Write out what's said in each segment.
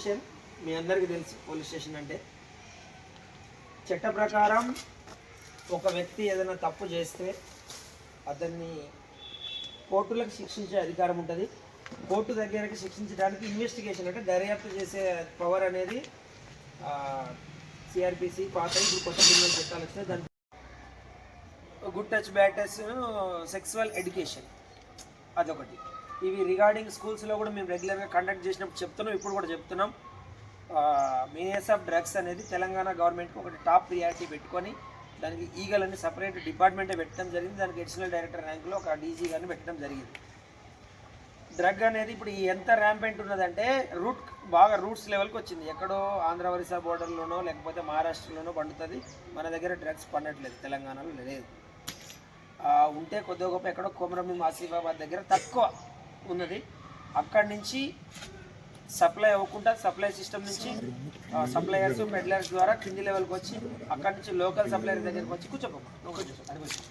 Station మీ అందరికీ తెలుసు. Police station అంటే చట్ట ప్రకారం ఒక వ్యక్తి ఏదైనా తప్పు చేస్తే అతన్ని కోర్టులకు శిక్షించే అధికారం ఉంటుంది. కోర్టు దగ్గరికి శిక్షించడానికి ఇన్వెస్టిగేషన్ అంటే దర్యాప్తు చేసే పవర్ అనేది సిఆర్పిసి పాత ఇప్పుడు కొత్త క్రిమినల్ చట్టాలు వచ్చినాయి. దాని good touch bad touch sexual education అదొకటి. ఇవి రిగార్డింగ్ స్కూల్స్లో కూడా మేము రెగ్యులర్గా కండక్ట్ చేసినప్పుడు చెప్తున్నాం, ఇప్పుడు కూడా చెప్తున్నాం. మీనేస్ ఆఫ్ డ్రగ్స్ అనేది తెలంగాణ గవర్నమెంట్కి ఒకటి టాప్ ప్రియారిటీ పెట్టుకొని దానికి ఈగల్ అని సపరేట్ డిపార్ట్మెంటే పెట్టడం జరిగింది. దానికి అడిషనల్ డైరెక్టర్ ర్యాంకులో ఒక డీజీ గారిని పెట్టడం జరిగింది. డ్రగ్ అనేది ఇప్పుడు ఎంత ర్యాంపెంట్ ఉన్నదంటే బాగా రూట్స్ లెవెల్కి వచ్చింది. ఎక్కడో ఆంధ్ర ఒరిస్సా బోర్డర్లోనో లేకపోతే మహారాష్ట్రలోనో పండుతుంది. మన దగ్గర డ్రగ్స్ పండట్లేదు, తెలంగాణలో లేదు. ఉంటే కొద్దిగా గొప్ప ఎక్కడో కొమరంభీం ఆసిఫాబాద్ దగ్గర తక్కువ ఉన్నది. అక్కడి నుంచి సప్లై అవ్వకుండా సప్లై సిస్టమ్ నుంచి సప్లయర్స్ పెడ్లర్స్ ద్వారా కింది లెవెల్కి వచ్చి అక్కడి నుంచి లోకల్ సప్లయర్ దగ్గరికి వచ్చి కూర్చోపోమా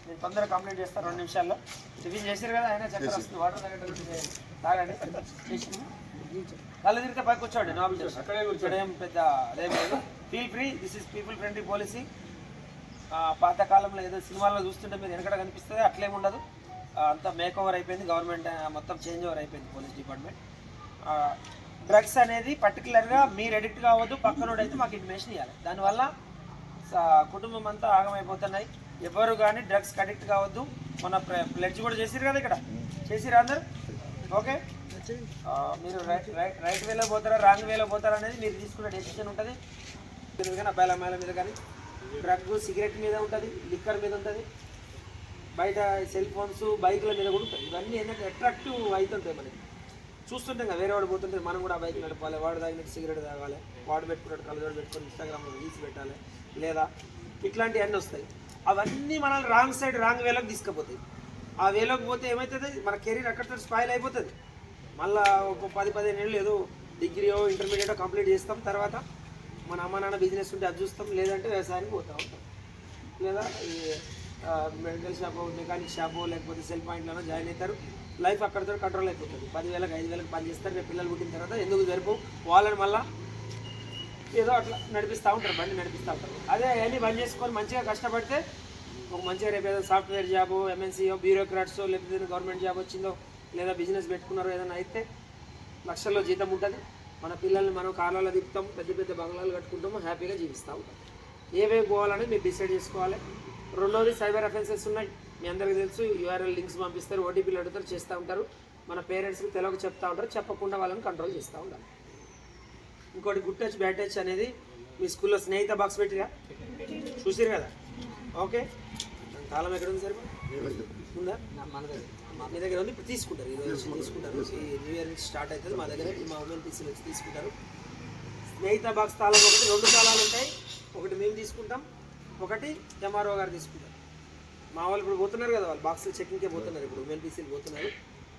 నేను తొందరగా కంప్లీట్ చేస్తాను 2 నిమిషాల్లో. టిఫిన్ చేసారు కదా, అయినా చక్కెర వస్తుంది, వాటర్ తాగండి. కళ్ళు తిరిగితే పై కూర్చోండి, నా అక్కడే కూర్చోండి, ఏం పెద్ద అదేం లేదు. Feel free, this is people friendly policing. పాతకాలంలో ఏదో సినిమాల్లో చూస్తుంటే మీరు వెనకడ కనిపిస్తుంది, అట్లేముండదు. అంతా మేక్ ఓవర్ అయిపోయింది, గవర్నమెంట్ మొత్తం చేంజ్ ఓవర్ అయిపోయింది పోలీస్ డిపార్ట్మెంట్. డ్రగ్స్ అనేది పర్టికులర్గా మీరు ఎడిక్ట్ కావద్దు, పక్కనోడు అయితే మాకు ఇన్ఫర్మేషన్ ఇవ్వాలి. దానివల్ల కుటుంబం అంతా ఆగమైపోతున్నాయి. ఎవరు కానీ డ్రగ్స్కి అడిక్ట్ కావద్దు. మన ప్లెడ్జ్ కూడా చేసిరు కదా, ఇక్కడ చేసిరు అందరు. ఓకే, మీరు రైట్ వేలో పోతారా రాంగ్ వేలో పోతారా అనేది మీరు తీసుకునే డెసిషన్ ఉంటుంది. మీరు కానీ అబ్బాయిల అమ్మాయిల మీద కానీ డ్రగ్ సిగరెట్ మీద ఉంటుంది, లిక్కర్ మీద ఉంటుంది, బయట సెల్ ఫోన్స్ బైకుల మీద కూడా ఉంటుంది. ఇవన్నీ ఏంటంటే అట్రాక్టివ్ అవుతుంటాయి. మనకి చూస్తుంటాం కదా, వేరే వాడు పోతుంటే మనం కూడా ఆ బైక్ నడపాలి, వాడు తాగినట్టు సిగరెట్ తాగాలి, వాడు పెట్టుకున్నట్టు కలజోడు పెట్టుకొని ఇన్స్టాగ్రామ్లో రీల్స్ పెట్టాలి, లేదా ఇట్లాంటివన్నీ వస్తాయి. అవన్నీ మనల్ని రాంగ్ సైడ్ రాంగ్ వేలోకి తీసుకుపోతాయి. ఆ వేలోకి పోతే ఏమవుతుంది, మన కెరీర్ అక్కడితో స్పాయిల్ అయిపోతుంది. మళ్ళీ ఒక 10-15 ఏళ్ళు ఏదో డిగ్రీయో ఇంటర్మీడియటో కంప్లీట్ చేస్తాం. తర్వాత మన అమ్మ నాన్న బిజినెస్ ఉంటే అది చూస్తాం, లేదంటే వ్యవసాయానికి పోతూ ఉంటాం, లేదా మెడికల్ షాపు మెకానిక్ షాపు లేకపోతే సెల్ పాయింట్లోనో జాయిన్ అవుతారు. లైఫ్ అక్కడితో కంట్రోల్ అయిపోతుంది. 10,000 5,000 పని చేస్తారు. రేపు పిల్లలు పుట్టిన తర్వాత ఎందుకు సరిపో వాళ్ళని మళ్ళీ ఏదో అట్లా నడిపిస్తూ ఉంటారు, బండి నడిపిస్తూ ఉంటారు. అదే అవన్నీ బంద్ చేసుకొని మంచిగా కష్టపడితే ఒక మంచిగా రేపు ఏదో సాఫ్ట్వేర్ జాబో ఎంఎన్సీయో బ్యూరోక్రాట్సో లేకపోతే గవర్నమెంట్ జాబ్ వచ్చిందో లేదా బిజినెస్ పెట్టుకున్నారో ఏదైనా అయితే లక్షల్లో జీతం ఉంటుంది. మన పిల్లల్ని మనం కార్లలో తిప్పుతాం, పెద్ద పెద్ద బంగ్లాలు కట్టుకుంటాము, హ్యాపీగా జీవిస్తూ ఉంటాం. ఏవేవి పోవాలని మీరు డిసైడ్ చేసుకోవాలి. రెండోది సైబర్ అఫెన్సెస్ ఉన్నాయి, మీ అందరికీ తెలుసు. యూఆర్ఎల్ లింక్స్ పంపిస్తారు, ఓటీపీలు అడుగుతారు, చేస్తూ ఉంటారు. మన పేరెంట్స్కి తెలియక చెప్తూ ఉంటారు, చెప్పకుండా వాళ్ళని కంట్రోల్ చేస్తూ ఉండాలి. ఇంకోటి గుడ్ టచ్ బ్యాడ్ టచ్ అనేది మీ స్కూల్లో స్నేహిత బాక్స్ పెట్టిరా చూసిరు కదా. ఓకే, కాలం ఎక్కడ ఉంది సార్ ఉందా? మీ దగ్గర ఉంది, ఇప్పుడు తీసుకుంటారు. ఈరోజు తీసుకుంటారు, ఈ న్యూ ఇయర్ నుంచి స్టార్ట్ అవుతుంది. మా దగ్గర మా ఉమెన్ పీసీలు వచ్చి తీసుకుంటారు. స్నేహిత బాక్స్ తాళాలు ఒకటి 2 తాళాలు ఉంటాయి. ఒకటి మేము తీసుకుంటాం, ఒకటి ఎంఆర్ఓ గారు తీసుకుంటారు. మా వాళ్ళు ఇప్పుడు పోతున్నారు కదా, వాళ్ళు బాక్సులు చెకింగ్కే పోతున్నారు, ఇప్పుడు ఉమెన్ పీసీలు పోతున్నారు.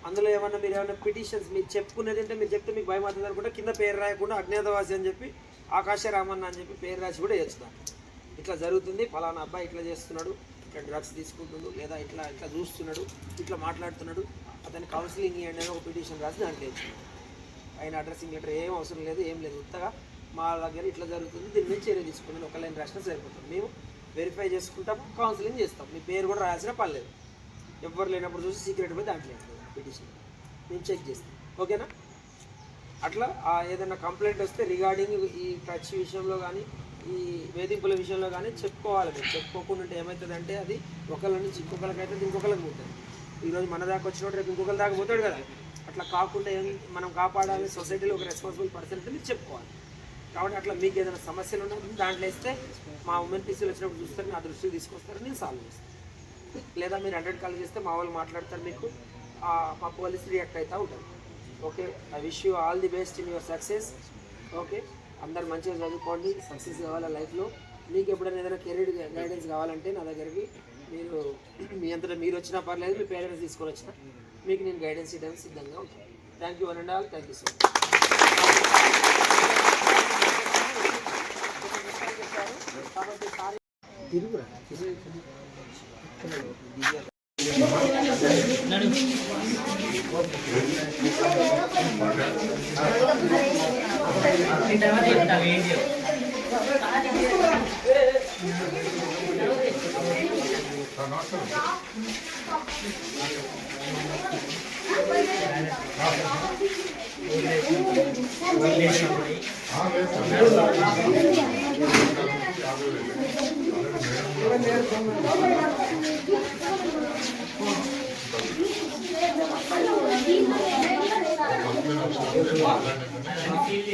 అందులో ఏమన్నా మీరు ఏమైనా పిటిషన్స్ మీరు చెప్పుకునేది అంటే మీరు చెప్తే మీకు భయం అవుతుంది అనుకుంటే కింద పేరు రాయకుండా అజ్ఞాతవాసి అని చెప్పి ఆకాశరామన్న అని చెప్పి పేరు రాసి కూడా చేస్తున్నారు. ఇట్లా జరుగుతుంది, ఫలానా అబ్బాయి ఇట్లా చేస్తున్నాడు, ఇట్లా డ్రగ్స్ తీసుకుంటున్నాడు, లేదా ఇట్లా ఇట్లా చూస్తున్నాడు, ఇట్లా మాట్లాడుతున్నాడు, అతని కౌన్సిలింగ్ ఇవ్వండి అని ఒక పిటిషన్ రాసి దాంట్లో ఇచ్చాడు. ఆయన అడ్రస్సింగ్ లెటర్ ఏం అవసరం లేదు, ఏం లేదు. ఉత్తగా మా దగ్గర ఇట్లా జరుగుతుంది, దీని మీద చర్య తీసుకుని ఒక లైన్ రాసినా సరిపోతుంది. మేము వెరిఫై చేసుకుంటాము, కౌన్సిలింగ్ చేస్తాం. మీ పేరు కూడా రాయాల్సిన పని లేదు. ఎవరు లేనప్పుడు చూసి సీక్రెట్ మీద దాంట్లో పిటిషన్ మేము చెక్ చేస్తాం. ఓకేనా? అట్లా ఏదైనా కంప్లైంట్ వస్తే రిగార్డింగ్ ఈ టచ్ విషయంలో కానీ ఈ వేధింపుల విషయంలో కానీ చెప్పుకోవాలి. మీరు చెప్పుకోకుండా ఉంటే ఏమవుతుందంటే అది ఒకళ్ళ నుంచి ఇంకొకరికి అయితే ఇంకొకరికి పోతుంది. ఈరోజు మన దాకా వచ్చినట్టు రేపు ఇంకొకరి దాకా పోతాడు కదా. అట్లా కాకుండా మనం కాపాడాలి, సొసైటీలో ఒక రెస్పాన్సిబుల్ పర్సన్ అంటే మీరు చెప్పుకోవాలి. కాబట్టి అట్లా మీకు ఏదైనా సమస్యలు ఉన్నప్పుడు దాంట్లో ఇస్తే మా ఉమెన్ పీసీలు వచ్చినప్పుడు చూస్తారు, నా దృష్టికి తీసుకొస్తారు, నేను సాల్వ్ చేస్తాను. లేదా మీరు 100 కాల్ చేస్తే మా వాళ్ళు మాట్లాడతారు, మీకు మా పోలీస్ రియాక్ట్ అవుతూ ఉంటారు. Okay, I wish you all the best in your success. Okay, అందరు మంచిగా చదువుకోండి, సక్సెస్ కావాలి లైఫ్లో. మీకు ఎప్పుడైనా ఏదైనా కెరీర్ గైడెన్స్ కావాలంటే నా దగ్గరికి మీరు మీ అంతటా మీరు వచ్చినా పర్లేదు, మీ పేరెంట్స్ తీసుకొని వచ్చినా మీకు నేను గైడెన్స్ ఇవ్వడానికి సిద్ధంగా ఉంటాను. Thank you one and all. Thank you so much. కాబట్టి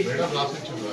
మేడం రాసిచ్చింది